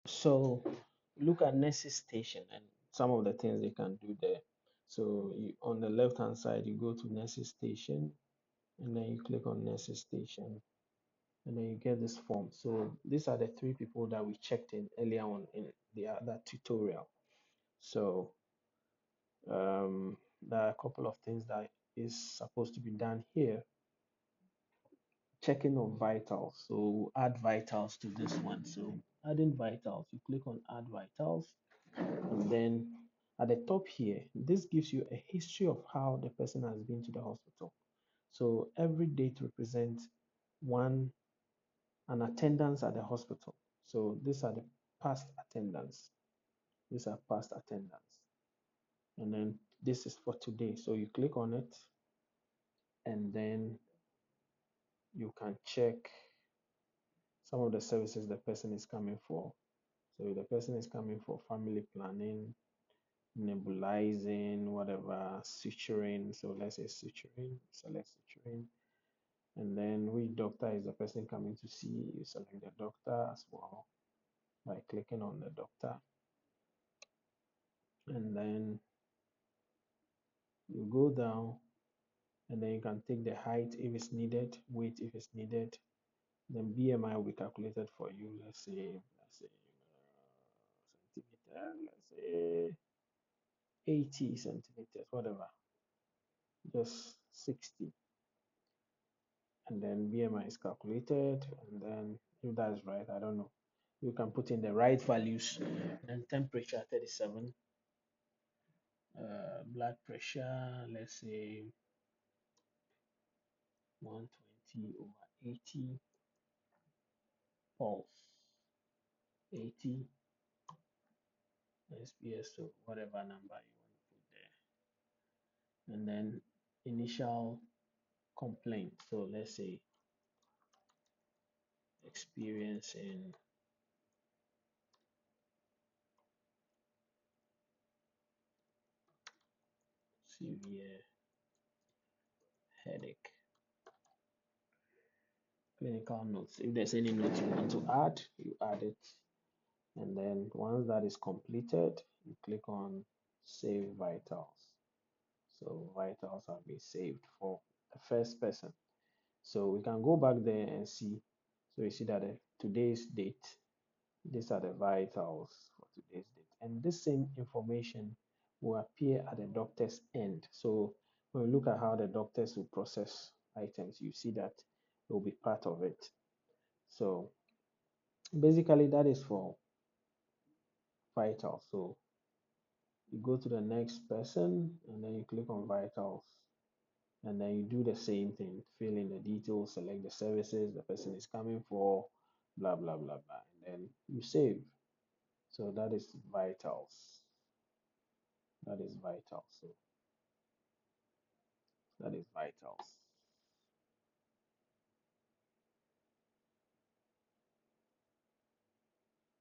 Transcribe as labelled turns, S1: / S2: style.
S1: So look at nurses station and some of the things they can do there. So on the left hand side, you go to nurses station and then you click on nurses station and then you get this form. So these are the three people that we checked in earlier on in the other tutorial. So there are a couple of things that is supposed to be done here. Checking of vitals. So we'll add vitals to this one. So adding vitals, you click on add vitals, and then at the top here, this gives you a history of how the person has been to the hospital. So every date represents an attendance at the hospital. So these are the past attendance. These are past attendance. And then this is for today. So you click on it and then you can check some of the services the person is coming for. So if the person is coming for family planning, nebulizing, whatever, suturing. So let's say suturing, select suturing. And then which doctor is the person coming to see? You select the doctor as well by clicking on the doctor. And then you go down and then you can take the height if it's needed, weight if it's needed. Then BMI will be calculated for you. Let's say centimeter, let's say 80 centimeters, whatever, just 60. And then BMI is calculated, and then if that's right, I don't know. You can put in the right values. Then temperature 37, blood pressure, let's say 120 over 80, pulse 80, SPS, so whatever number you want to put there. And then initial complaint. So let's say experiencing severe headache. Clinical notes. If there's any notes you want to add, you add it. And then once that is completed, you click on Save Vitals. So vitals have been saved for the first person. So we can go back there and see. So you see that today's date, these are the vitals for today's date. And this same information will appear at the doctor's end. So when we look at how the doctors will process items, you see that it will be part of it. So basically that is for vitals. So you go to the next person and then you click on vitals and then you do the same thing, fill in the details, select the services the person is coming for, blah blah blah blah, and then you save. So that is vitals. That is vitals. So that is vitals.